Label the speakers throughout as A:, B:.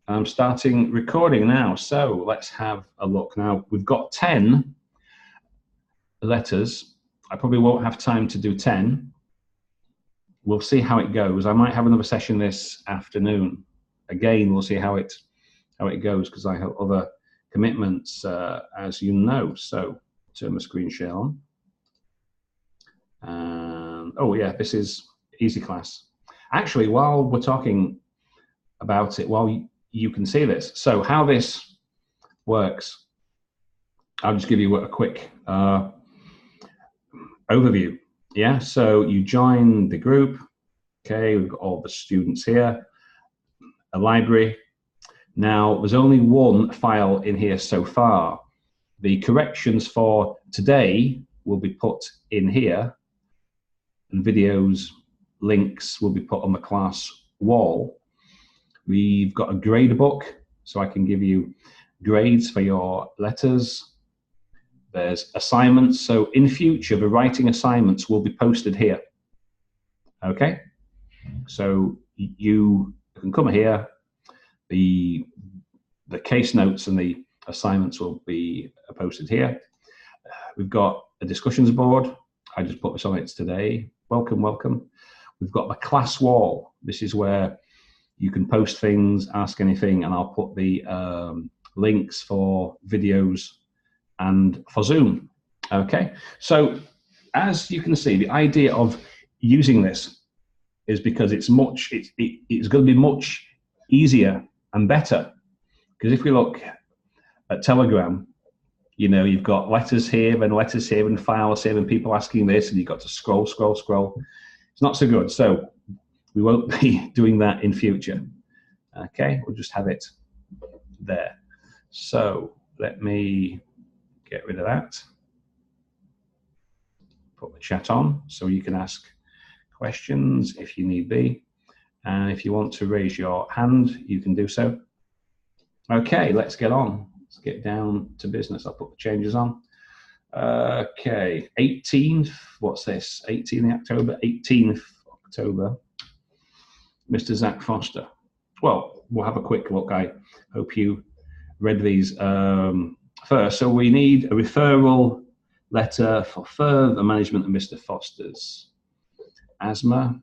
A: I'm starting recording now, so let's have a look. Now, we've got 10 letters. I probably won't have time to do 10. We'll see how it goes. I might have another session this afternoon. Again, we'll see how it goes, because I have other commitments, as you know. So, turn my screen share on. Oh yeah, this is easy class. Actually, while we're talking about it, while you can see this, so how this works, I'll just give you a quick overview. Yeah, so you join the group. Okay, we've got all the students here, a library. Now, there's only one file in here so far. The corrections for today will be put in here, and videos, links will be put on the class wall. We've got a grade book, so I can give you grades for your letters. There's assignments, so in future, the writing assignments will be posted here. Okay, so you can come here, the case notes and the assignments will be posted here. We've got a discussions board. I just put this on it today. Welcome, welcome. We've got the class wall. This is where you can post things, ask anything, and I'll put the links for videos and for Zoom. Okay, so as you can see, the idea of using this is because it's going to be much easier and better. Because if we look at Telegram, you know, you've got letters here and letters here and files here and people asking this, and you've got to scroll, scroll, scroll. It's not so good. So we won't be doing that in future. Okay, we'll just have it there. So let me get rid of that. Put the chat on so you can ask questions if you need be. And if you want to raise your hand, you can do so. Okay, let's get on. Let's get down to business. I'll put the changes on. Okay, 18th, what's this? 18th October, 18th October. Mr. Zach Foster. Well, we'll have a quick look. I hope you read these first. So we need a referral letter for further management of Mr. Foster's asthma.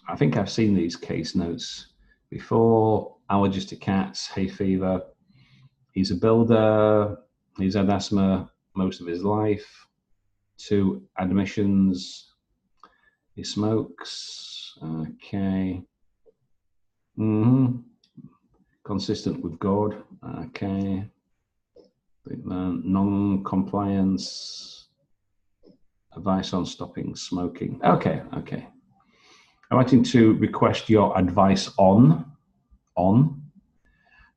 A: I think I've seen these case notes before. Allergies to cats, hay fever. He's a builder. He's had asthma most of his life. 2 admissions. He smokes. Okay. Consistent with God. Okay. Non-compliance. Advice on stopping smoking. Okay, okay. I'm writing to request your advice on.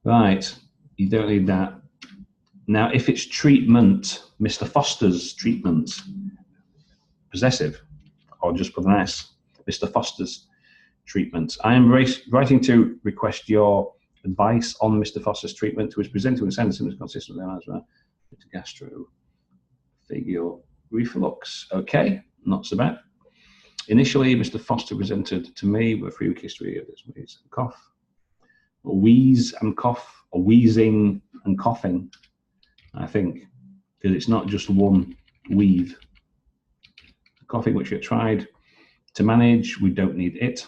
A: Right, you don't need that. Now, if it's treatment, Mr. Foster's treatment, possessive, or just put an S, Mr. Foster's treatment. I am writing to request your advice on Mr. Foster's treatment, which presented with sentence consistent with asthma, gastrophageal reflux. Okay, not so bad. Initially, Mr. Foster presented to me with a 3-week history of this wheeze and cough, or wheeze and cough, or wheezing and coughing, I think, because it's not just one wheeze. Coughing, which we tried to manage, we don't need it.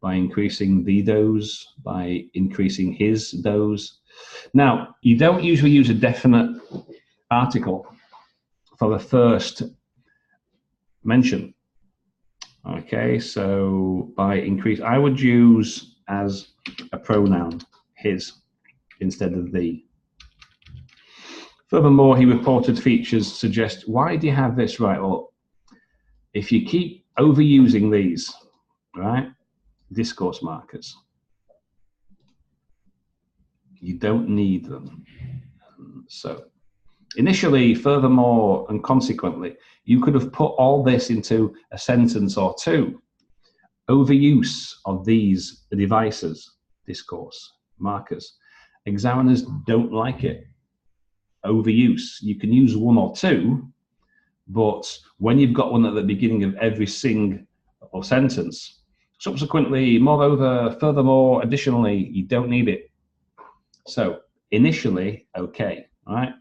A: By increasing the dose, by increasing his dose. Now, you don't usually use a definite article for the first mention. Okay, so by increase, I would use as a pronoun his instead of the. Furthermore, he reported features suggest, why do you have this? Right, well, if you keep overusing these, right, discourse markers, you don't need them. So initially, furthermore, and consequently, you could have put all this into a sentence or two. Overuse of these devices, discourse markers. Examiners don't like it. Overuse. You can use 1 or 2, but when you've got one at the beginning of every single sentence, Subsequently, moreover, furthermore, additionally, you don't need it. So initially, okay, all right?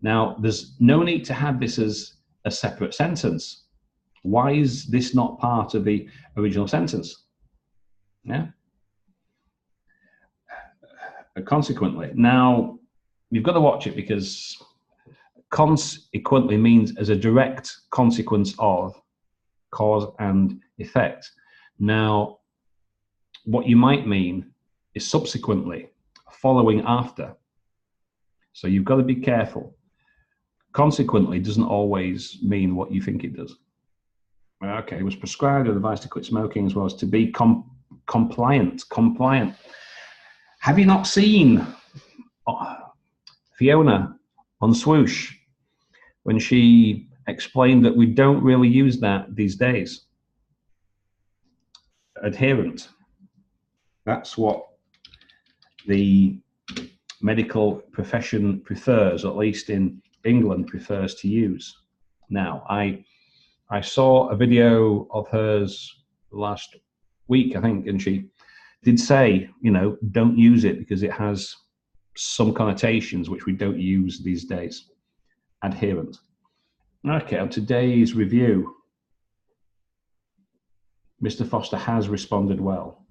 A: Now, there's no need to have this as a separate sentence. Why is this not part of the original sentence? Yeah. Consequently. Now, you've got to watch it because consequently means as a direct consequence of, cause and effect. Now, what you might mean is subsequently, following after. So you've got to be careful. Consequently doesn't always mean what you think it does. Okay, it was prescribed or advised to quit smoking as well as to be compliant. Have you not seen Fiona on Swoosh when she explained that we don't really use that these days? Adherent. That's what the medical profession prefers, or at least in England prefers to use. Now, I saw a video of hers last week, I think, and she did say, you know, don't use it because it has some connotations which we don't use these days. Adherent. Okay, on today's review, Mr. Foster has responded well.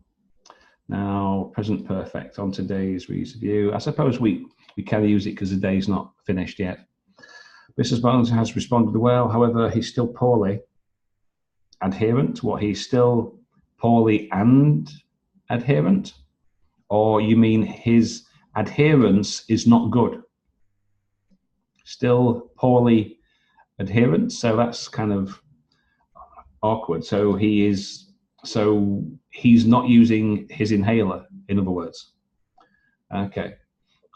A: Now, present perfect on today's review. I suppose we can use it because the day's not finished yet. Mrs. Bones has responded well, however, he's still poorly adherent. What, he's still poorly and adherent? Or you mean his adherence is not good? Still poorly adherent, so that's kind of awkward. So he's not using his inhaler, in other words. Okay.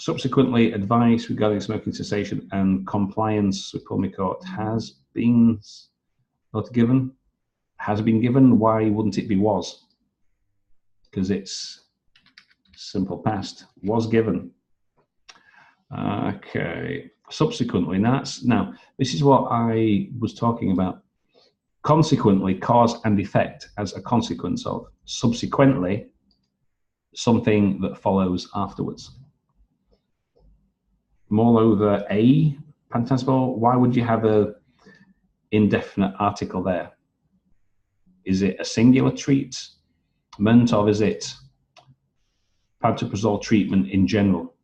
A: Subsequently, advice regarding smoking cessation and compliance with Pulmicort has been given. Has been given. Why wouldn't it be was? Because it's simple past. Was given. Okay. Subsequently, now this is what I was talking about. Consequently, cause and effect as a consequence of. Subsequently, something that follows afterwards. Moreover, a participle. Why would you have a indefinite article there? Is it a singular treatment, or is it pantoprazole treatment in general?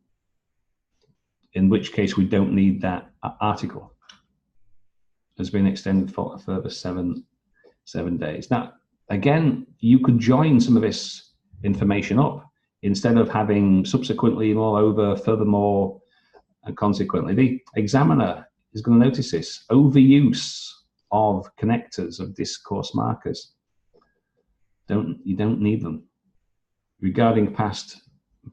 A: In which case, we don't need that article. Has been extended for a further seven days. Now, again, you could join some of this information up instead of having subsequently, moreover, furthermore, and consequently. The examiner is going to notice this overuse of connectors of discourse markers. You don't need them. Regarding past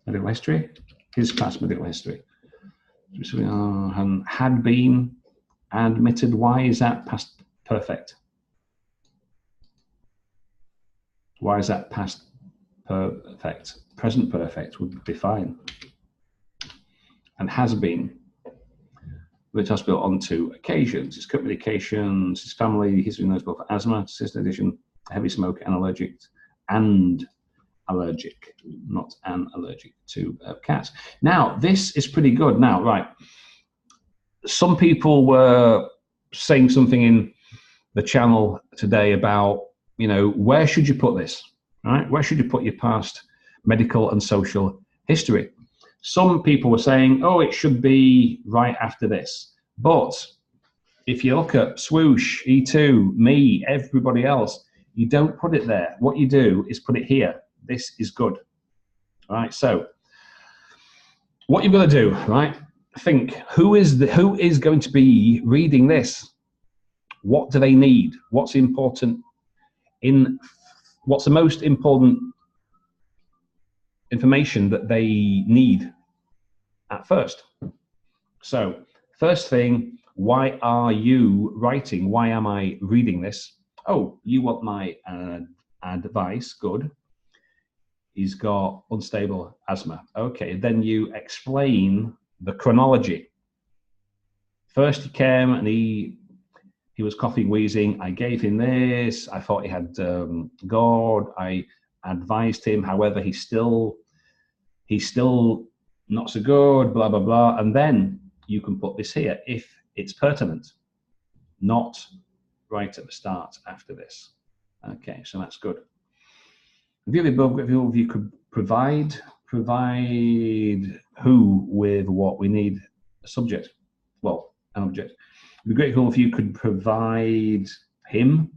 A: medical history, his past medical history had been admitted. Why is that past perfect? Why is that past perfect? Present perfect would be fine. And has been with hospital on 2 occasions. His current medications, his family history notable for asthma, cyst addition, heavy smoke, and allergic, not an allergic to cats. Now, this is pretty good. Now, right, some people were saying something in the channel today about, you know, where should you put this, right? Where should you put your past medical and social history? Some people were saying, oh, it should be right after this. But if you look at Swoosh, E2, me, everybody else, you don't put it there. What you do is put it here. This is good. All right, so what you've got to do, right? Think, who is going to be reading this? What do they need? What's important what's the most important information that they need at first? So first thing, why are you writing? Why am I reading this? Oh, you want my advice. Good. He's got unstable asthma. Okay, then you explain the chronology. First he came and he he was coughing, wheezing. I gave him this. I thought he had God. I advised him. However, he's still not so good, blah, blah, blah. And then you can put this here if it's pertinent, not right at the start after this. Okay, so that's good. If you could provide who with what we need a subject, well, an object. It'd be grateful if you could provide him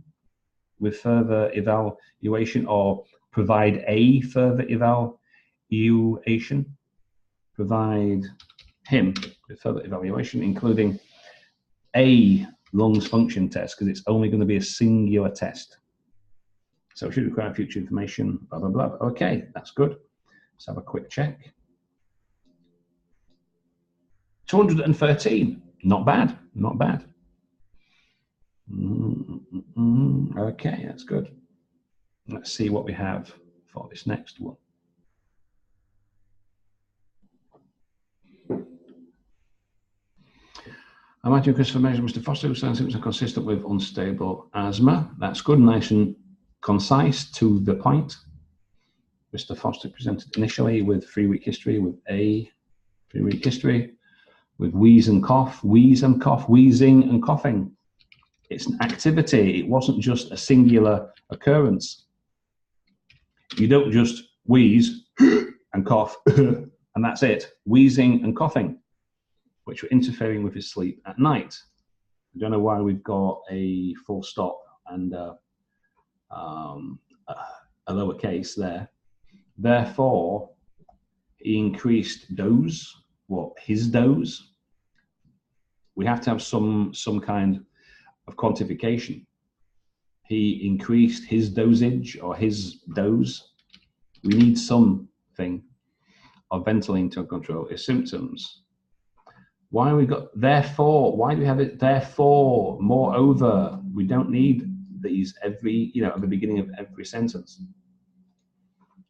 A: with further evaluation, or provide a further evaluation. Provide him with further evaluation, including a lungs function test, because it's only going to be a singular test. So should require future information, blah, blah, blah. Okay, that's good. Let's have a quick check. 213, not bad, not bad. Okay, that's good. Let's see what we have for this next one. I imagine Christopher mentioned Mr. Foster, who sounds symptoms are consistent with unstable asthma. That's good, nice and concise, to the point. Mr. Foster presented initially with 3-week history, with a 3-week history, with wheeze and cough, wheezing and coughing. It's an activity. It wasn't just a singular occurrence. You don't just wheeze and cough and that's it. Wheezing and coughing, which were interfering with his sleep at night. I don't know why we've got a full stop and a lowercase there. Therefore, he increased dose, his dose. We have to have some kind of quantification. He increased his dosage or his dose. We need something of ventilating to control his symptoms. Why we got therefore? Why do we have it therefore? Moreover, we don't need these every, at the beginning of every sentence.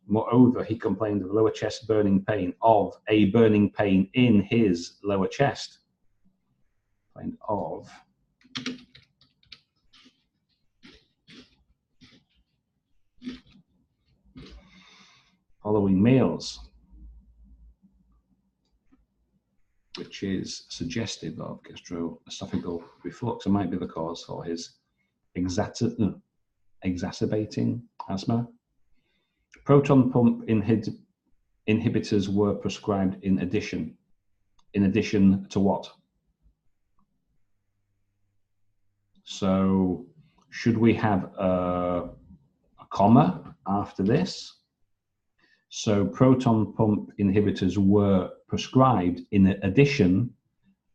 A: Moreover, he complained of lower chest burning pain, of a burning pain in his lower chest. Complained of following meals, which is suggestive of gastroesophageal reflux and might be the cause for his exacerbating asthma. Proton pump inhibitors were prescribed in addition. In addition to what? So should we have a comma after this? So proton pump inhibitors were prescribed in addition.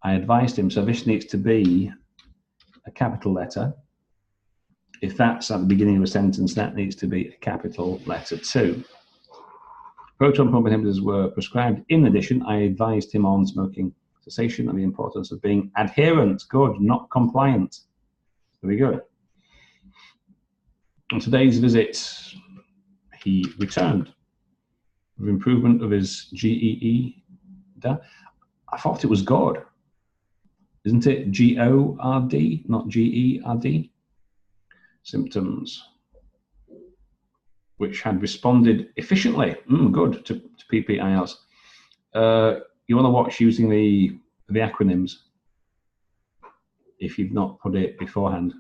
A: I advised him. So this needs to be a capital letter. If that's at the beginning of a sentence, that needs to be a capital letter too. Proton pump inhibitors were prescribed in addition. I advised him on smoking cessation and the importance of being adherent, good, not compliant. Very good. On today's visit, he returned with improvement of his GEE. I thought it was God. Isn't it G-O-R-D, not G-E-R-D? Symptoms, which had responded efficiently, good, to PPILs. You want to watch using the acronyms if you've not put it beforehand.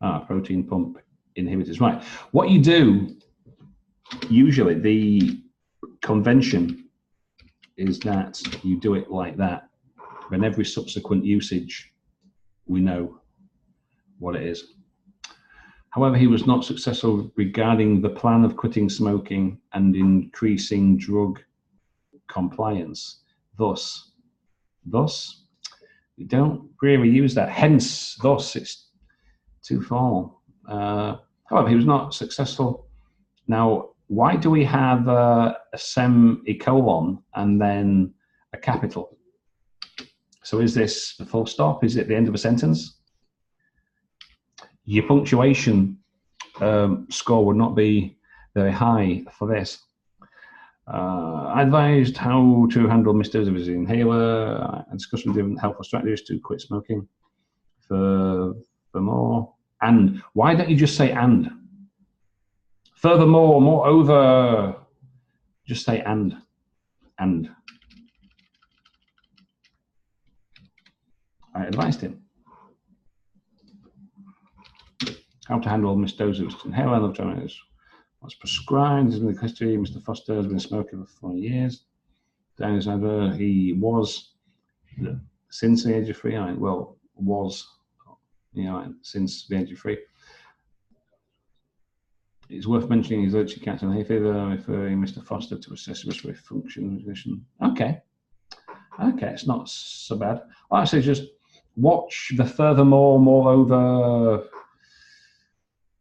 A: Proton pump inhibitors. Right. What you do, usually the convention is that you do it like that. Then every subsequent usage, we know what it is. However, he was not successful regarding the plan of quitting smoking and increasing drug compliance. Thus, we don't really use that. Hence, thus, it's too formal. However, he was not successful. Now, why do we have a semicolon and then a capital? So is this a full stop? Is it the end of a sentence? Your punctuation score would not be very high for this. I advised how to handle misdose of his inhaler. I discussed with different helpful strategies to quit smoking. Furthermore, and. Why don't you just say and? Furthermore, moreover. Just say and. And. I advised him how to handle misdoses. And how I love John is what's prescribed in the history. Mr. Foster has been smoking for 4 years. He was since the age of 3. Since the age of 3. It's worth mentioning his allergic cat and hay fever, referring Mr. Foster to assess respiratory function. Okay, it's not so bad. I say just watch the furthermore, moreover.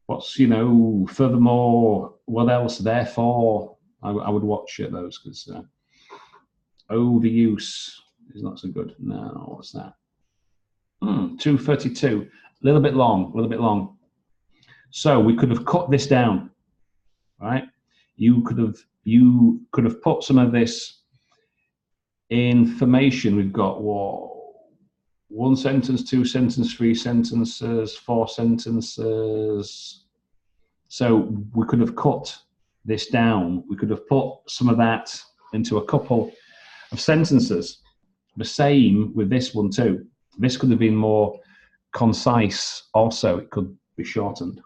A: What's furthermore? What else? Therefore, I would watch those because overuse is not so good. No, what's that? 232. A little bit long. So we could have cut this down, right? You could have put some of this information. We've got 1 sentence, 2 sentences, 3 sentences, 4 sentences. So we could have cut this down. We could have put some of that into a couple of sentences. The same with this one too. This could have been more concise also. It could be shortened.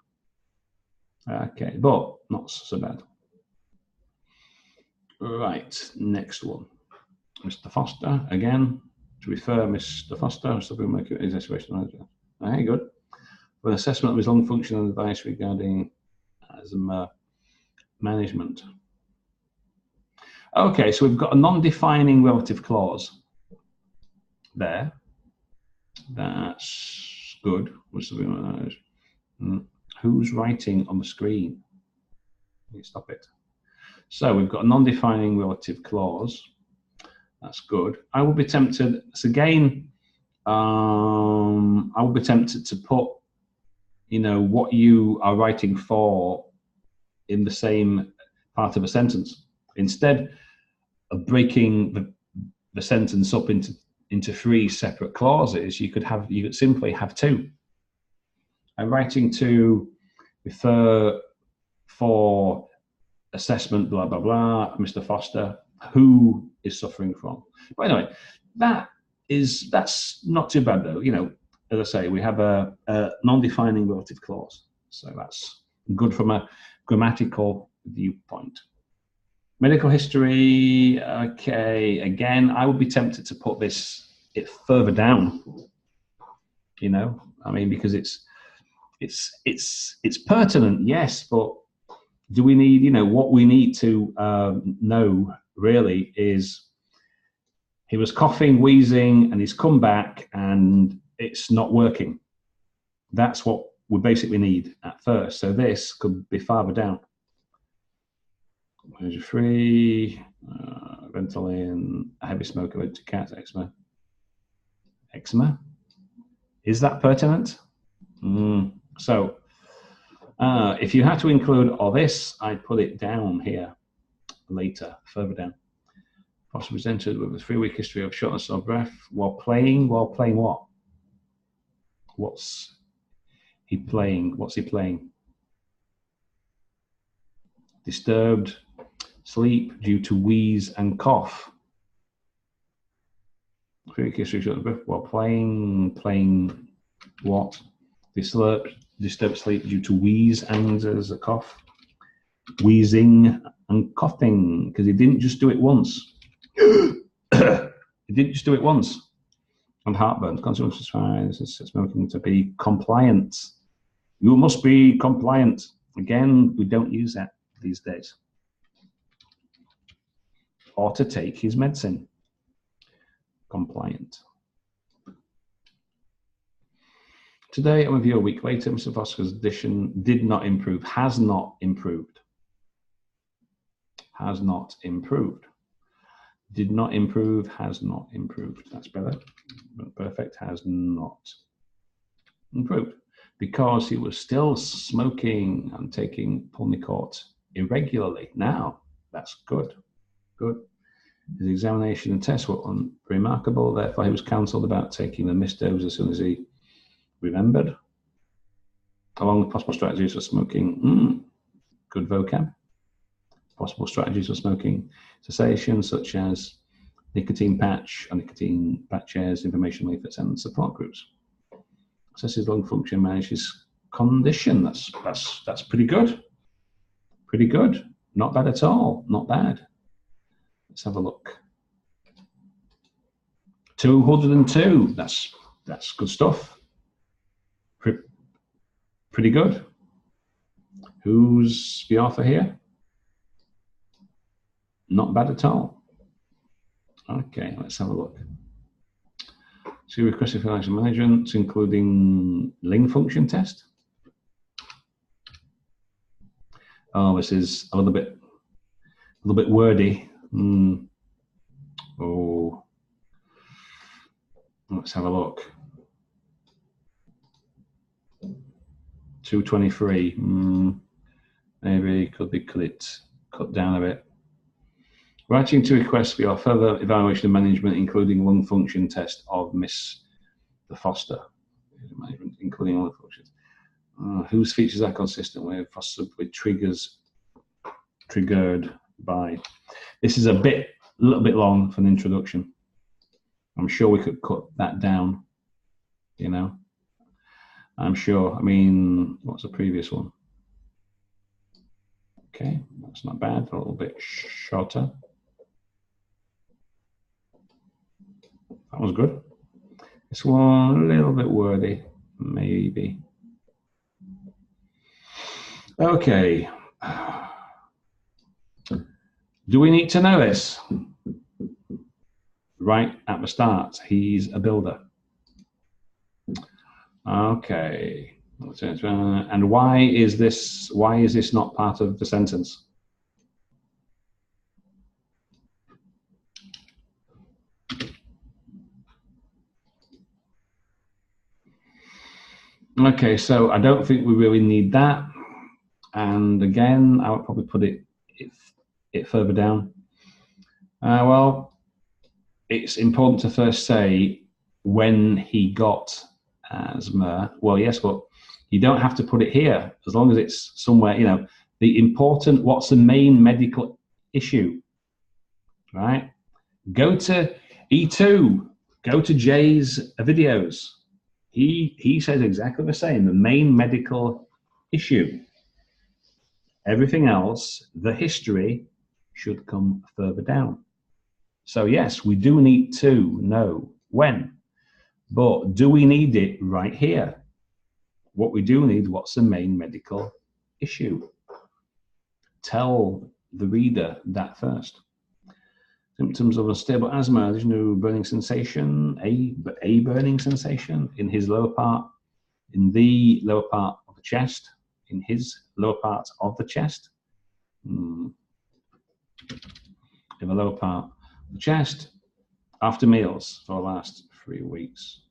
A: Okay, but not so bad. Right, next one. Mr. Foster, again, to refer Mr. Foster, his explanation manager. Very good. For an assessment of his lung function and advice regarding asthma management. Okay, so we've got a non-defining relative clause there. That's good. What's the one? Who's writing on the screen? Stop it. So we've got a non-defining relative clause. That's good. I will be tempted. So again, I will be tempted to put, what you are writing for in the same part of a sentence instead of breaking the sentence up into 3 separate clauses. You could simply have 2. I'm writing to refer for assessment, blah, blah, blah, Mr. Foster, who is suffering from. But anyway, that's not too bad though. As I say, we have a non-defining relative clause. So that's good from a grammatical viewpoint. Medical history, okay, again, I would be tempted to put it further down, because it's pertinent, yes, but do we need, what we need to know really is he was coughing, wheezing, and he's come back and it's not working. That's what we basically need at first. So this could be farther down. Measure 3, ventilating, heavy smoker, allergic cat, eczema. Eczema? Is that pertinent? So if you had to include all this, I'd put it down here later, further down. Foster presented with a 3-week history of shortness of breath while playing. While playing what? What's he playing? Disturbed sleep due to wheeze and cough. 3-week history of shortness of breath while playing what? Disturbed sleep due to wheeze and there's a cough. Wheezing and coughing, because he didn't just do it once. And heartburn. Consequences smoking to be compliant. You must be compliant. Again, we don't use that these days. Or to take his medicine. Compliant. Today, a review a week later, Mr. Foster's addition did not improve, has not improved. Has not improved. Did not improve, has not improved. That's better. Perfect, has not improved. Because he was still smoking and taking Pulmicort irregularly. Now, that's good. Good. His examination and tests were unremarkable. Therefore, he was counselled about taking the missed dose as soon as he remembered. Along with possible strategies for smoking, good vocab. Possible strategies for smoking cessation, such as nicotine patch or nicotine patches, information leaflets, and support groups. Assesses lung function, manages condition. That's pretty good. Pretty good. Not bad at all. Not bad. Let's have a look. 202. That's good stuff. Pretty good. Who's the author here? Not bad at all. Okay, let's have a look. So requested for action management, including lung function test. Oh, this is a little bit wordy. Oh, let's have a look. 223. Maybe could it cut down a bit. Writing to request for your further evaluation of management, including lung function test of Miss the Foster. Management, including lung functions. Whose features are consistent with triggers triggered by. This is a little bit long for an introduction. I'm sure we could cut that down, you know. I'm sure. I mean, what's the previous one? Okay, that's not bad, a little bit shorter. That was good. This one, a little bit wordy, maybe. Okay. Do we need to know this? Right at the start, he's a builder. Okay. And why is this not part of the sentence? Okay, so I don't think we really need that. And again, I would probably put it further down. Well, it's important to first say when he got asthma. Well, yes, but you don't have to put it here as long as it's somewhere, you know, what's the main medical issue, right? Go to E2, go to Jay's videos. He says exactly the same, the main medical issue. Everything else, the history, should come further down. So yes, we do need to know when, but do we need it right here? What we do need, what's the main medical issue? Tell the reader that first. Symptoms of unstable asthma, there's no burning sensation, a burning sensation in his lower part, in the lower part of the chest, in his lower part of the chest. In the lower part of the chest, after meals for the last 3 weeks.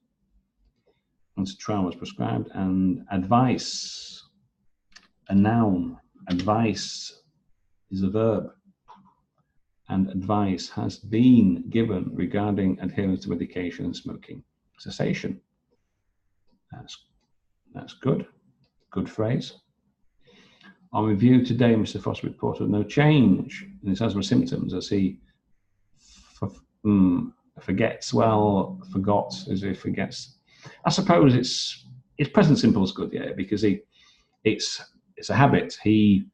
A: Antitrial was prescribed, and advice, a noun. Advice is a verb. And advice has been given regarding adherence to medication and smoking cessation. That's good. Good phrase. On review today, Mr. Foster reported no change in his asthma symptoms as he forgets. Well, forgot as he forgets. I suppose it's present simple is good, yeah, because it's a habit. He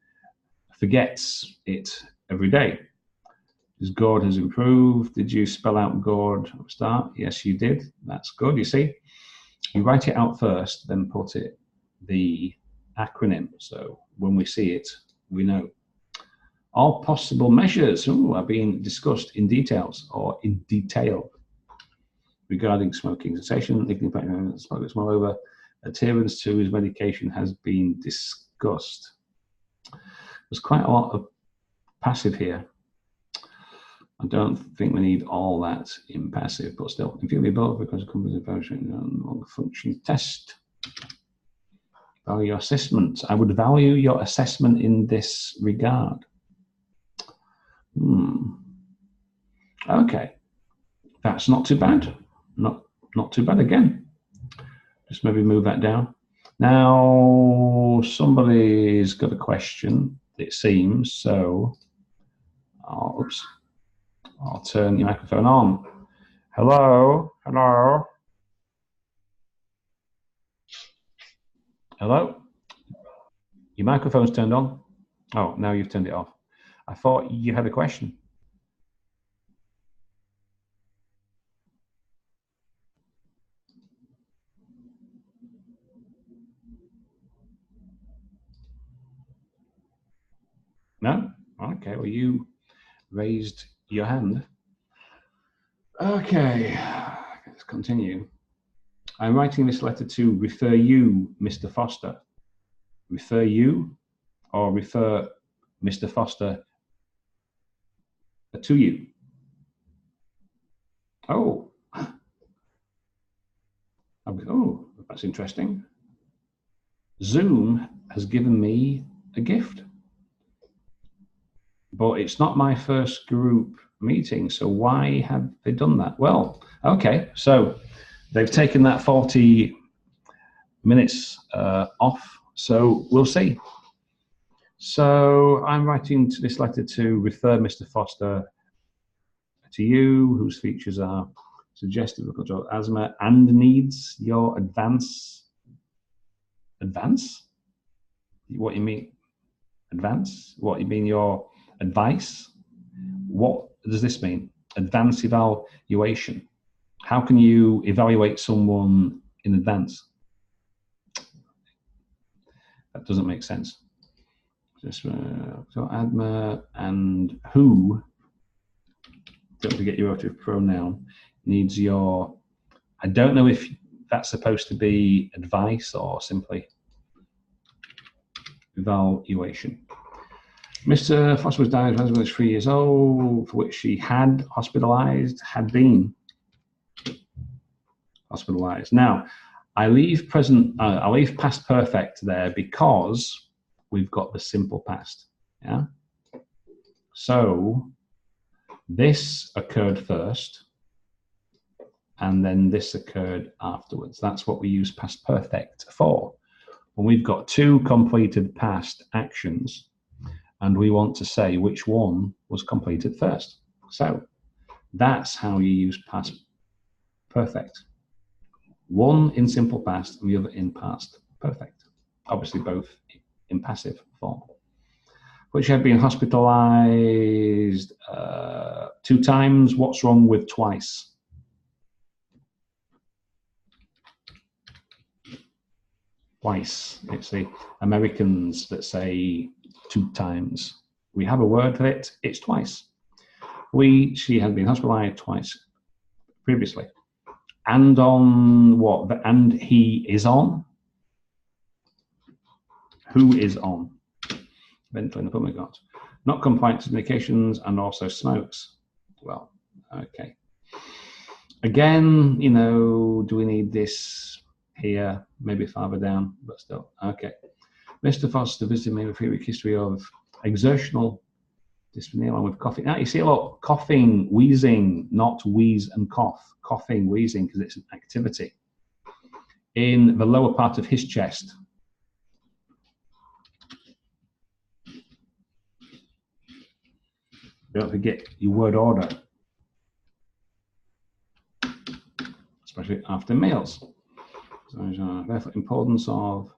A: forgets it every day. His GORD has improved. Did you spell out GORD at the start? Yes, you did. That's good. You see, you write it out first, then put the acronym. So when we see it, we know. All possible measures are being discussed in detail regarding smoking cessation, nicotine, smoking over. Adherence to his medication has been discussed. There's quite a lot of passive here. I don't think we need all that in passive, but still, if you be both because of company function test. Value your assessment. I would value your assessment in this regard. Okay, that's not too bad. Not too bad again. Just maybe move that down. Now, somebody's got a question, it seems, so oops, I'll turn your microphone on. Hello, hello. Hello? Your microphone's turned on. Oh, now you've turned it off. I thought you had a question. No? Okay, well, you raised your hand. Okay, let's continue. I'm writing this letter to refer you, Mr. Foster. Refer you or refer Mr. Foster to you? Oh. Oh, that's interesting. Zoom has given me a gift, but it's not my first group meeting, so why have they done that? Well, okay, so they've taken that 40 minutes off, so we'll see. So I'm writing to this letter to refer Mr. Foster to you, whose features are suggestive of asthma and needs your advance. What you mean? Advance? What you mean your advice? What does this mean? Advance evaluation. How can you evaluate someone in advance? That doesn't make sense. So adma and who, don't forget your relative pronoun, needs your, I don't know if that's supposed to be advice or simply evaluation. Mr. Foster was diagnosed when he was 3 years old, for which she had been hospitalized. Now, I leave past perfect there because we've got the simple past. Yeah. So this occurred first, and then this occurred afterwards. That's what we use past perfect for. When we've got two completed past actions, and we want to say which one was completed first. So that's how you use past perfect. One in simple past and the other in past perfect. Obviously both in passive form. Which had been hospitalized 2 times. What's wrong with twice? Twice. It's the Americans that say 2 times. We have a word for it, it's twice. She had been hospitalized twice previously. And on what? And he is on? Who is on? Eventually in the public got. Not compliant to medications and also smokes. Well, okay. Again, you know, do we need this here? Maybe farther down, but still. Okay. Mr. Foster visited me with a 3-week history of exertional dyspnea along with coughing. Now, you see a lot coughing, wheezing, not wheeze and cough. Coughing, wheezing, because it's an activity. In the lower part of his chest. Don't forget your word order, especially after meals. So, therefore, the importance of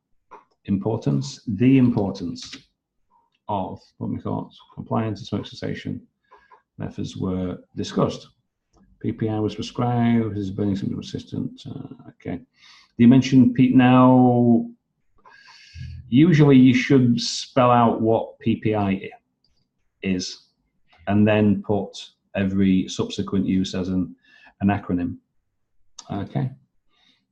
A: what we thought compliance and smoke cessation methods were discussed. PPI was prescribed. His burning symptom assistant. Okay. You mentioned Pete now. Usually, you should spell out what PPI is, and then put every subsequent use as an acronym. Okay.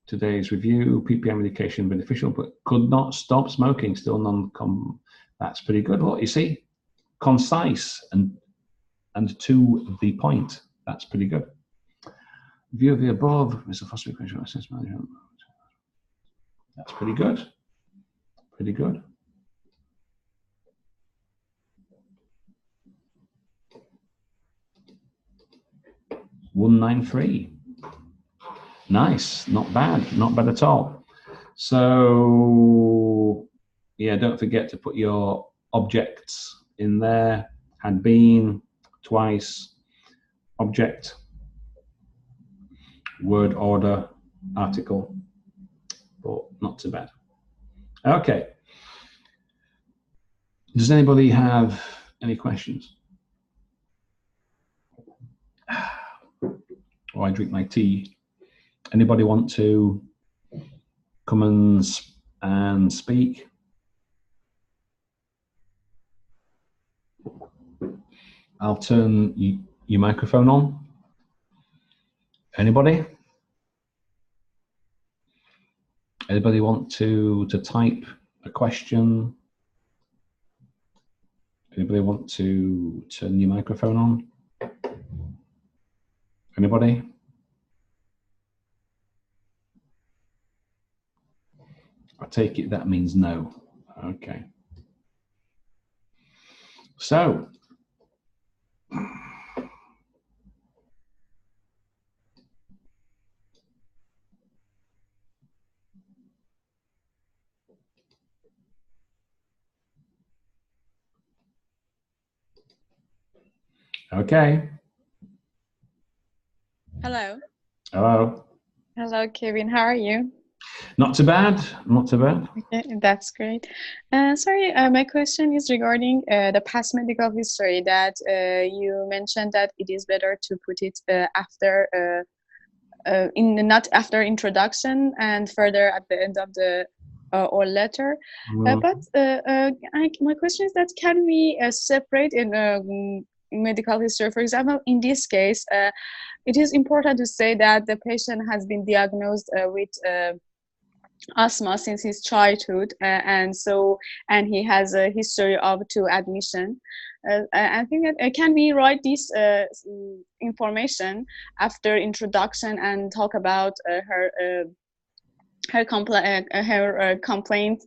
A: Today's review: PPI medication beneficial, but could not stop smoking. Still non-com. That's pretty good. What you see, concise and to the point. That's pretty good. View of the above, Mr. Foster, management. That's pretty good. Pretty good. $193. Nice, not bad at all. So yeah, don't forget to put your objects in there. Had been, twice, object, word order, article, but not too bad. Okay. Does anybody have any questions? Or I drink my tea. Anybody want to come and speak? I'll turn your microphone on. Anybody? Anybody want to type a question? Anybody want to turn your microphone on? Anybody? I take it that means no. Okay. So, okay.
B: Hello.
A: Hello.
B: Hello, Kevin. How are you?
A: Not too bad. Not too bad.
B: Okay, that's great. Sorry, my question is regarding the past medical history that you mentioned that it is better to put it after, not after introduction and further at the end of the or letter. But my question is that can we separate in medical history? For example, in this case, it is important to say that the patient has been diagnosed with asthma since his childhood, and he has a history of to admission. I think that can we write this information after introduction and talk about her complaint,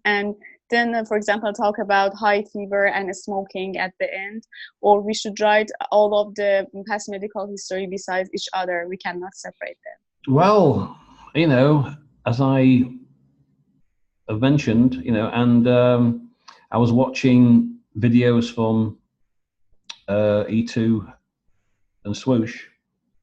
B: and then for example talk about high fever and smoking at the end, or we should write all of the past medical history besides each other? We cannot separate them.
A: Well, you know, as I have mentioned, you know, and I was watching videos from E2 and Swoosh.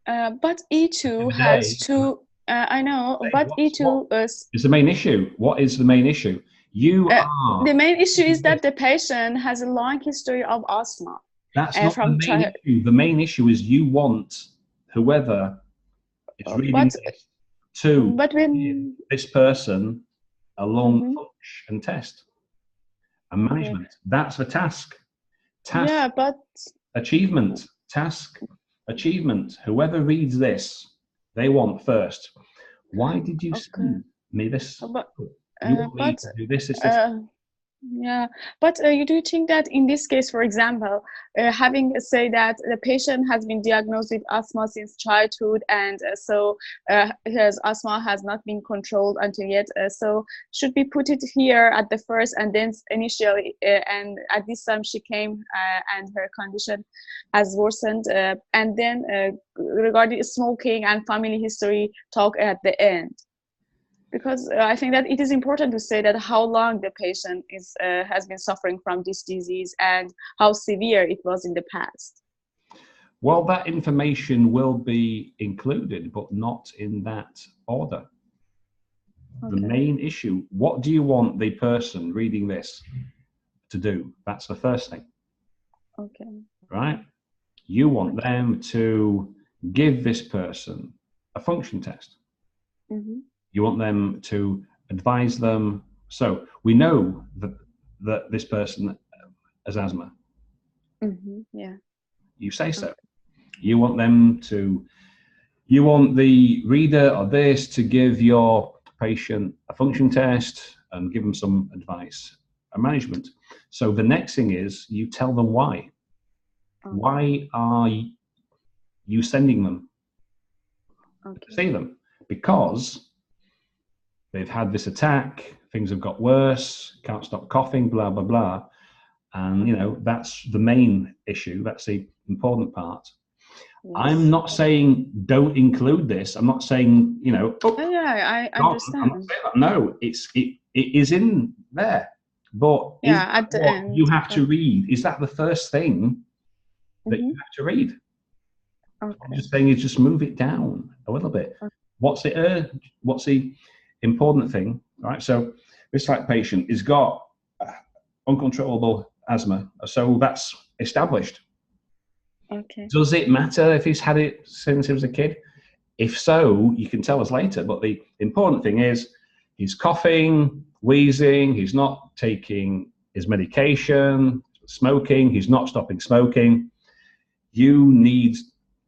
B: But E2 has two. I know, but E2
A: is the main issue. What is the main issue?
B: The main issue is that the patient has a long history of asthma.
A: That's not the main issue. The main issue is you want whoever is reading this to give this person a long function test and management. That's the task.
B: Yeah, but
A: achievement. Task, achievement. Whoever reads this, they want first. Why did you send me this? You want me to do this?
B: Yeah, but you do think that in this case, for example, having say that the patient has been diagnosed with asthma since childhood, and so his asthma has not been controlled until yet, so should we put it here at the first, and then initially, and at this time she came and her condition has worsened, and then regarding smoking and family history, talk at the end? Because I think that it is important to say that how long the patient has been suffering from this disease and how severe it was in the past.
A: Well, that information will be included, but not in that order. Okay. The main issue, what do you want the person reading this to do? That's the first thing.
B: Okay.
A: Right? You want them to give this person a function test.
B: Mm-hmm.
A: You want them to advise them. So we know that this person has asthma.
B: Mm-hmm. Yeah.
A: You say so. You want them to, you want the reader or this to give your patient a function test and give them some advice and management. So the next thing is you tell them why. Okay. Why are you sending them to see them? Because they've had this attack, things have got worse, can't stop coughing, blah, blah, blah. And, you know, that's the main issue. That's the important part. I'm
B: Yes.
A: not saying don't include this. I'm not saying, you know, oh,
B: Yeah, I
A: God, I'm not
B: understand.
A: saying that. No, it is in there. But is
B: Yeah,
A: that
B: at the
A: what
B: end.
A: you have to read? Is that the first thing that you
B: Mm-hmm.
A: have to read? I'm
B: Okay.
A: just saying is just move it down a little bit. What's what's the important thing? Right. So this like patient has got uncontrollable asthma. So that's established.
B: Okay.
A: Does it matter if he's had it since he was a kid? If so, you can tell us later. But the important thing is he's coughing, wheezing, he's not taking his medication, smoking, he's not stopping smoking. You need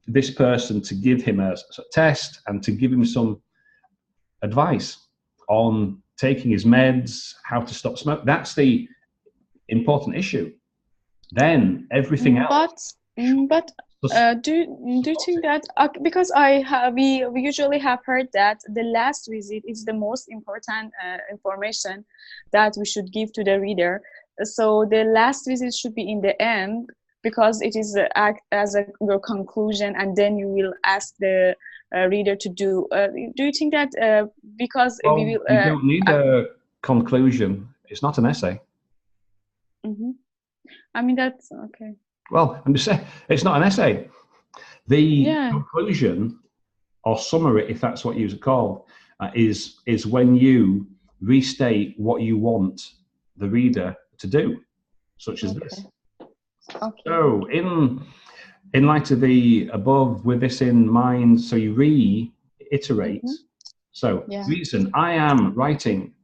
A: this person to give him a test and to give him some advice on taking his meds, how to stop smoke. That's the important issue. Then everything else.
B: But do you think that because we usually have heard that the last visit is the most important information that we should give to the reader. So the last visit should be in the end because it is act as your conclusion, and then you will ask the reader to do. Do you think that because we
A: Well,
B: will?
A: you don't need a conclusion. It's not an essay.
B: Mhm. I mean that's okay.
A: Well, I'm just saying it's not an essay. The
B: Yeah.
A: conclusion or summary, if that's what you call, is when you restate what you want the reader to do, such as this.
B: Okay.
A: So, in light of the above, with this in mind, so you reiterate.
B: Mm-hmm.
A: So,
B: Yeah.
A: reason I am writing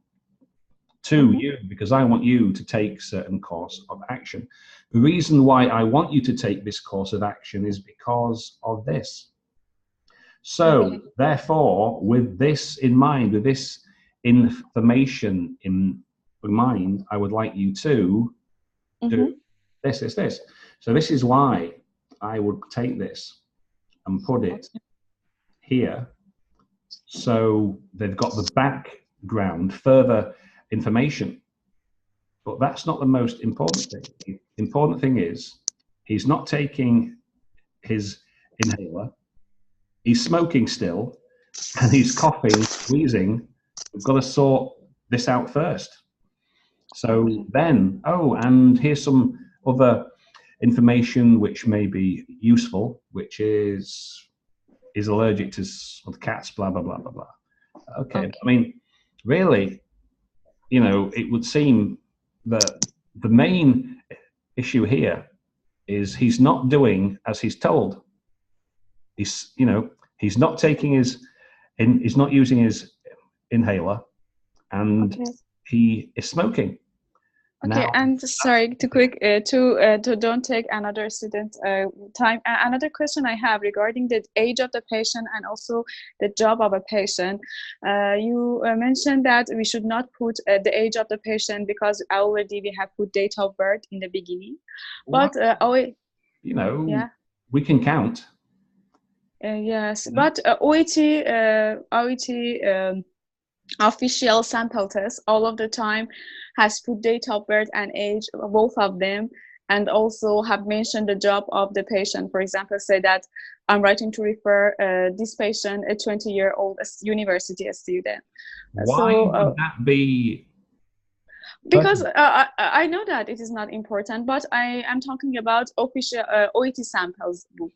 A: to you because I want you to take certain course of action. The reason why I want you to take this course of action is because of this. So, therefore, with this in mind, with this information in mind, I would like you to do this. So, this is why I would take this and put it here. So, they've got the background, further information. But that's not the most important thing. The important thing is he's not taking his inhaler, he's smoking still, and he's coughing, wheezing. We've got to sort this out first. So then, oh, and here's some other information which may be useful, which is allergic to cats, blah, blah, blah, blah, blah. Okay. I mean, really, you know, it would seem that the main issue here is he's not doing as he's told. He's, you know, he's not taking he's not using his inhaler, and he is smoking.
B: Okay,
A: Now,
B: and sorry to quick to don't take another student time. Another question I have regarding the age of the patient and also the job of a patient. You mentioned that we should not put the age of the patient because already we have put date of birth in the beginning. But
A: you know,
B: yeah,
A: we can count.
B: yes, but OET official sample test all of the time has put date of birth and age, both of them, and also have mentioned the job of the patient. For example, say that I'm writing to refer this patient, a 20-year-old university student.
A: Why would that be?
B: Because I know that it is not important, but I am talking about official OET samples book.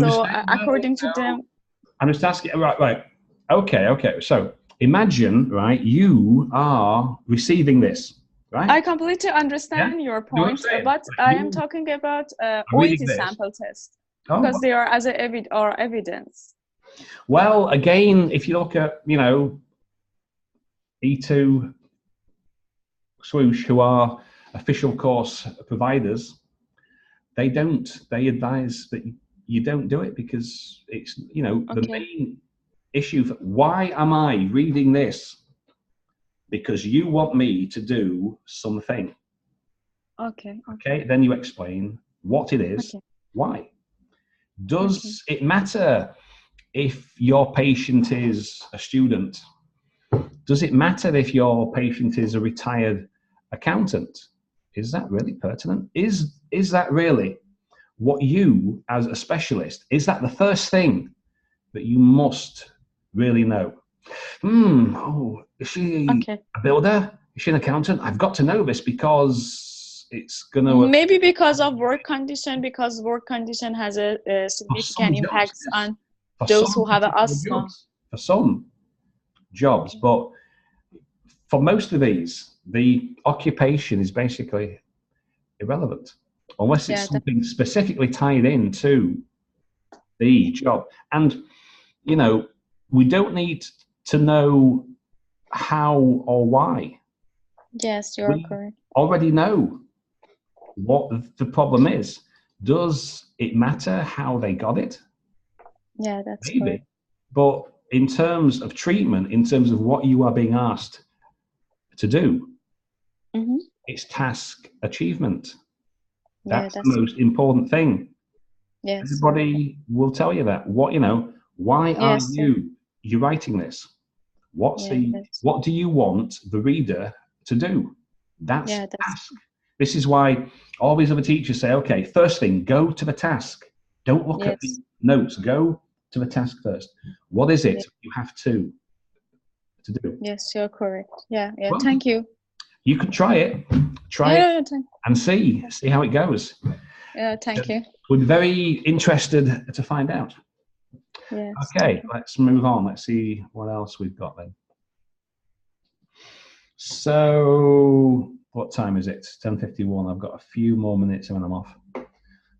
B: So according to them,
A: I'm just asking. Right. Okay. So imagine, right, you are receiving this, right?
B: I completely understand your point, but I am talking about OET sample test because they are as evidence.
A: Well, again, if you look at, you know, E2 Swoosh, who are official course providers, they advise that you don't do it because it's, you know, the main issue for why am I reading this? Because you want me to do something. Okay, then you explain what it is, why. Does it matter if your patient is a student? Does it matter if your patient is a retired accountant? Is that really pertinent? Is that really what you, as a specialist, is that the first thing that you must really know? Oh, is she a builder? Is she an accountant? I've got to know this because it's going to...
B: Maybe because of work condition, because work condition has a significant impact on those who have asthma.
A: For some jobs, but for most of these, the occupation is basically irrelevant unless it's something specifically tied into the job. And, you know, we don't need to know how or why.
B: Yes, you're correct.
A: Already know what the problem is. Does it matter how they got it?
B: Yeah, that's
A: maybe.
B: correct.
A: But in terms of treatment, in terms of what you are being asked to do, it's task achievement. That's the most important thing. Yes. Everybody will tell you that. What, you know, why are you writing this? What do you want the reader to do? That's the task. This is why all these other teachers say, okay, first thing, go to the task. Don't look at the notes. Go to the task first. What is it you have to do? Yes,
B: you're correct. Yeah. Well, thank you.
A: You could try it. Try it and see how it goes.
B: Yeah, thank you.
A: We're very interested to find out.
B: Yes.
A: Okay, let's move on. Let's see what else we've got then. So, what time is it? 10:51. I've got a few more minutes and then I'm off.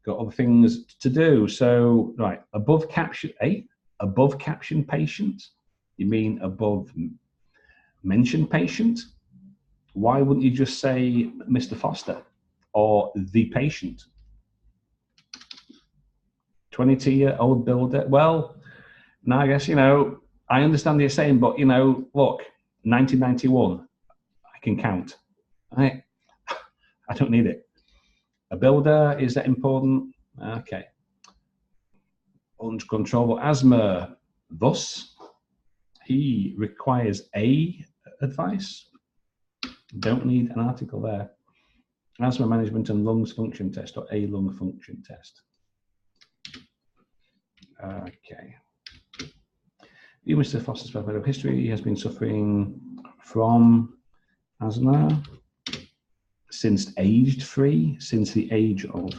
A: Got other things to do. So, right, above caption patient? You mean above mentioned patient? Why wouldn't you just say Mr. Foster or the patient? 22-year-old builder. Well, now I guess, you know, I understand what you're saying, but, you know, look, 1991, I can count. I don't need it. A builder, is that important? Okay. Uncontrollable asthma. Thus, he requires advice. Don't need an article there. Asthma management and lungs function test, or a lung function test. Okay. You, Mr. Foster's medical history. He has been suffering from asthma since aged 3, since the age of.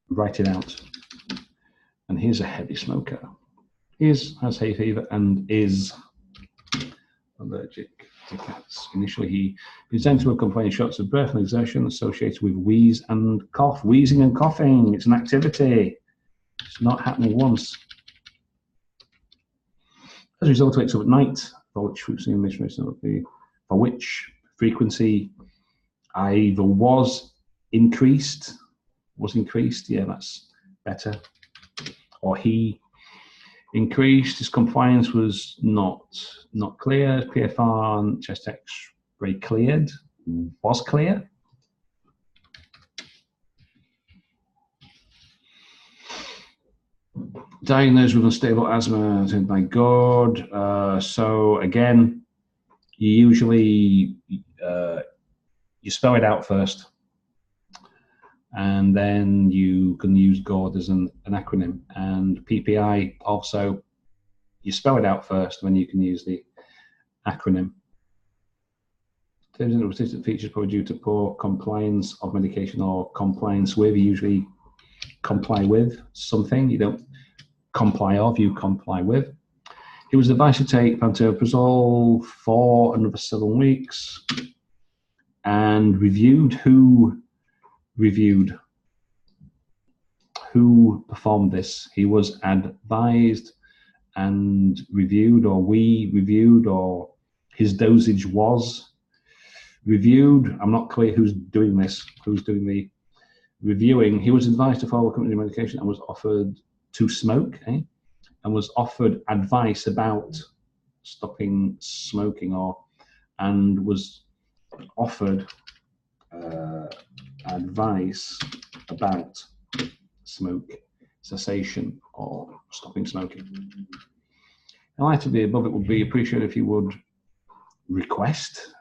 A: Write it out. And here's a heavy smoker. Has hay fever and is allergic to cats. Initially, he presented with complaining shots of breath and exertion associated with wheeze and cough. Wheezing and coughing, it's an activity. It's not happening once. As a result, wakes up at night, for which frequency either was increased, yeah, that's better, or he increased, his compliance was not clear, PFR and chest X-ray cleared, was clear. Diagnosed with unstable asthma, my God. So again, you usually, you spell it out first, and then you can use GORD as an acronym, and PPI also, you spell it out first, then you can use the acronym. Terms and resistant features probably due to poor compliance of medication or compliance with. You usually comply with something, you don't comply of, you comply with. He was advised to take pantoprazole for another 7 weeks and reviewed. Who performed this? He was advised and reviewed, or we reviewed, or his dosage was reviewed. I'm not clear who's doing this, who's doing the reviewing. He was advised to follow company medication and was offered to smoke, and was offered advice about stopping smoking, and was offered advice about smoke cessation or stopping smoking. In light of the above, it would be appreciated if you would request.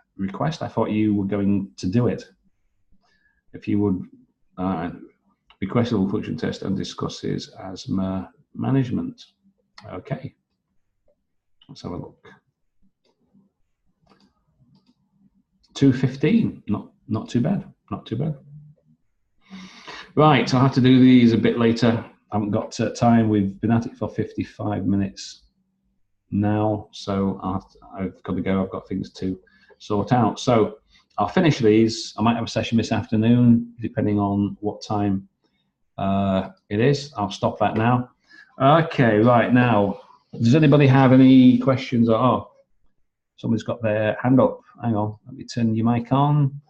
A: I thought you were going to do it. if you would request a function test and discusses asthma management. Okay, let's have a look. 2:15, not too bad, not too bad. Right, I'll have to do these a bit later. I haven't got time. We've been at it for 55 minutes now, so I've got to go. I've got things to sort out. So I'll finish these. I might have a session this afternoon, depending on what time it is. I'll stop that now. Okay, right now, does anybody have any questions? Oh, somebody's got their hand up. Hang on, let me turn your mic on.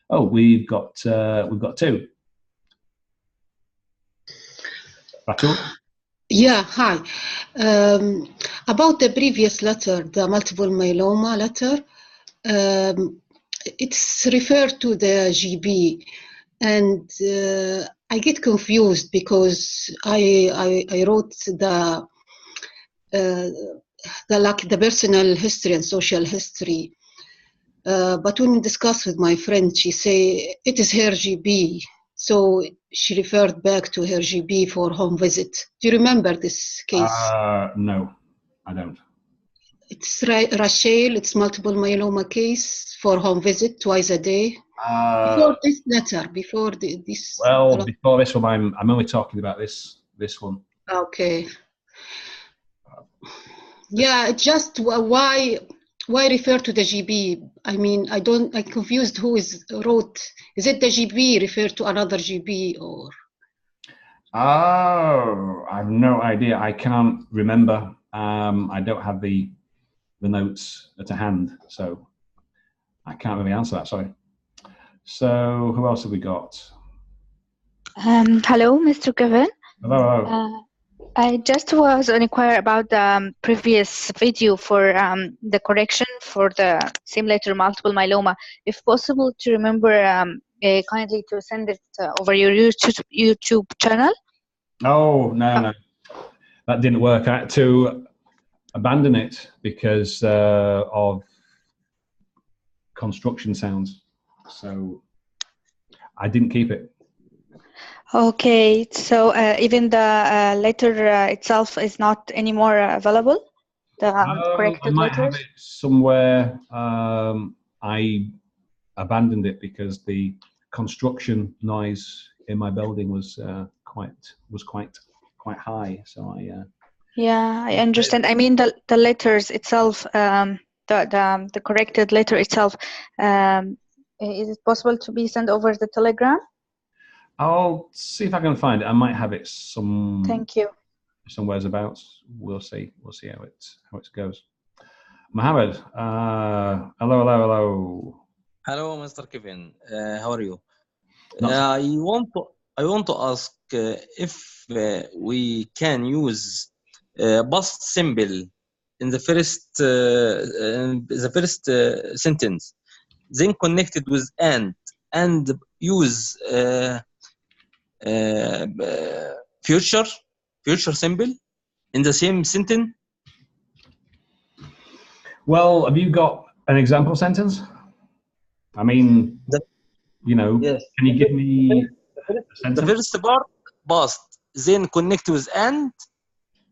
A: Oh, we've got two. Ratu?
C: Yeah, hi. About the previous letter, the multiple myeloma letter, it's referred to the GB, and I get confused because I wrote the personal history and social history, but when we discussed with my friend, she say it is her GB. So she referred back to her GB for home visit. Do you remember this case?
A: No, I don't.
C: It's Rachel, it's multiple myeloma case for home visit twice a day. Before this letter, before this.
A: Well, before this one, I'm only talking about this one.
C: Okay. Yeah, just why refer to the GB? I mean, I'm confused who wrote. Is it the GB referred to another GB or?
A: Oh, I have no idea. I can't remember. I don't have the notes at hand, so I can't really answer that. Sorry. So who else have we got?
D: Hello, Mr. Kevin.
A: Hello.
D: I just was inquire about the previous video for the correction for the same letter multiple myeloma. If possible, to remember kindly to send it over your YouTube channel.
A: Oh, no. That didn't work. I had to abandon it because of construction sounds. So I didn't keep it.
D: Okay, so even the letter itself is not anymore available? The corrected
A: I might
D: letters?
A: have it somewhere. I abandoned it because the construction noise in my building was quite high. So
D: Yeah, I understand. I mean the letters itself, the corrected letter itself. Is it possible to be sent over the Telegram?
A: I'll see if I can find it. I might have it
D: Thank you.
A: somewheres about. We'll see how it goes. Mohammed, hello.
E: Hello, Mr. Kevin. How are you?
A: Not so-
E: I want to ask if we can use past simple in the first sentence, then connected with and use future simple in the same sentence.
A: Well, have you got an example sentence? I mean,
E: Yes.
A: Can you give me a sentence?
E: The first part past, then connect with and,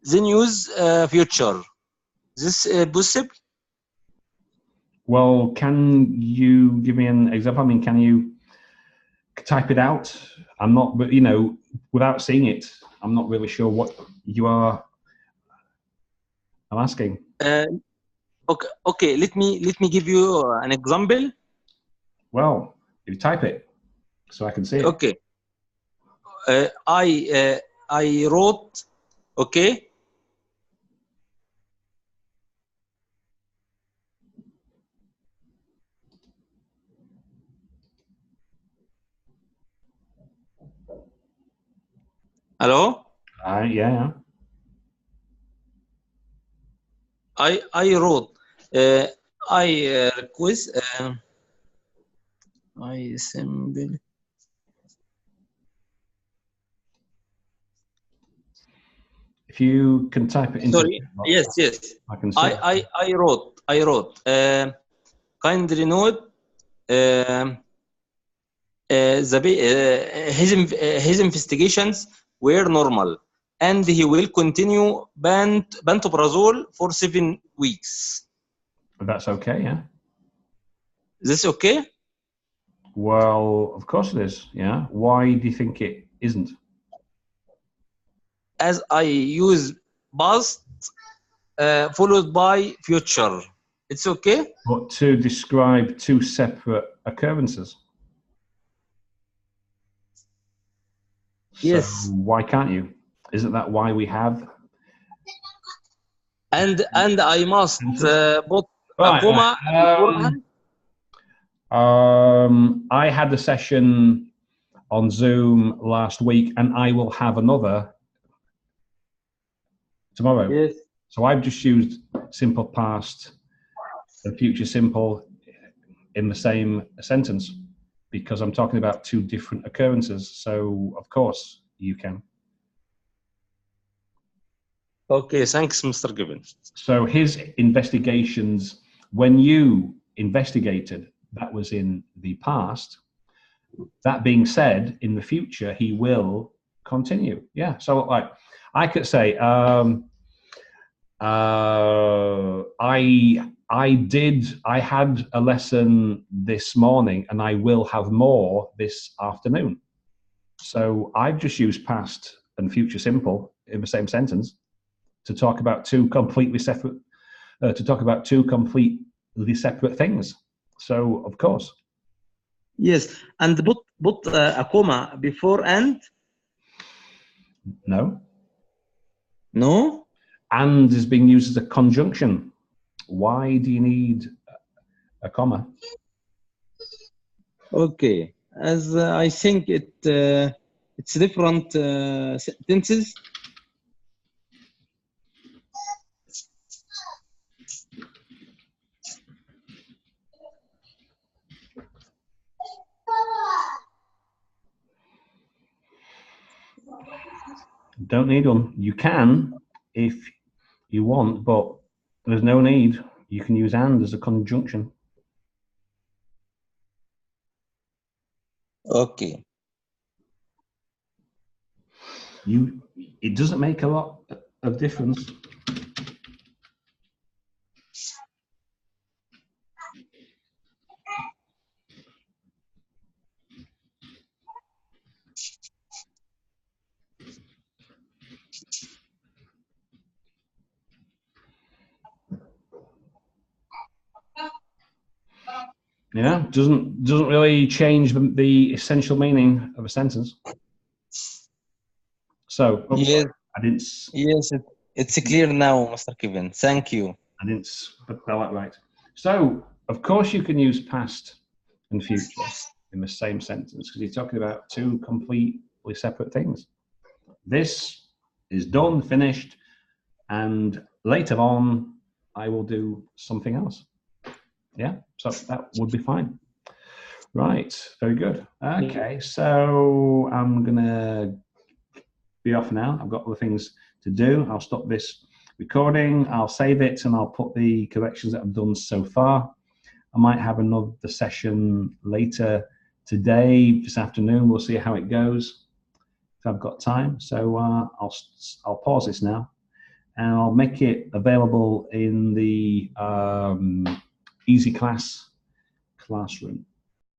E: then use future. This possible?
A: Well, can you give me an example? I mean, can you type it out? I'm not, but without seeing it, I'm not really sure what you are. I'm asking.
E: Okay. Let me give you an example.
A: Well, if you type it, so I can see it.
E: Okay. I wrote. Okay. Hello.
A: Yeah.
E: I wrote. I request. I simple.
A: If you can type it into.
E: Sorry. Yes.
A: I can see.
E: I wrote. Kindly note. his investigations were normal, and he will continue pantoprazole for 7 weeks.
A: That's okay, yeah.
E: Is this okay?
A: Well, of course it is, yeah. Why do you think it isn't?
E: As I use past followed by future. It's okay?
A: But to describe two separate occurrences.
E: Yes.
A: So why can't you? Isn't that why we have?
E: And I must put a
A: Right,
E: comma beforehand.
A: I had a session on Zoom last week, and I will have another tomorrow.
E: Yes.
A: So I've just used simple past and future simple in the same sentence because I'm talking about two different occurrences. So of course you can.
E: Okay, thanks, Mr. Gibbon.
A: So his investigations, when you investigated, that was in the past. That being said, in the future, he will continue. Yeah. So like I could say, I had a lesson this morning and I will have more this afternoon. So I've just used past and future simple in the same sentence to talk about two completely separate things. So of course.
E: Yes, and put a comma before and.
A: No.
E: No.
A: And is being used as a conjunction. Why do you need a comma?
E: Okay, as I think it's different sentences.
A: Don't need them. You can if you want, but there's no need. You can use and as a conjunction.
E: Okay.
A: It doesn't make a lot of difference. Yeah, doesn't really change the essential meaning of a sentence. So
E: Yes,
A: I didn't.
E: yes, it's clear now, Mr. Kevin. Thank you.
A: I didn't spell it right. So of course you can use past and future in the same sentence because you're talking about two completely separate things. This is done, finished, and later on I will do something else. Yeah, so that would be fine. Right, very good. Okay, so I'm gonna be off now. I've got other things to do. I'll stop this recording, I'll save it, and I'll put the corrections that I've done so far. I might have another session later today, this afternoon. We'll see how it goes if I've got time. So I'll pause this now, and I'll make it available in the Easy Class classroom.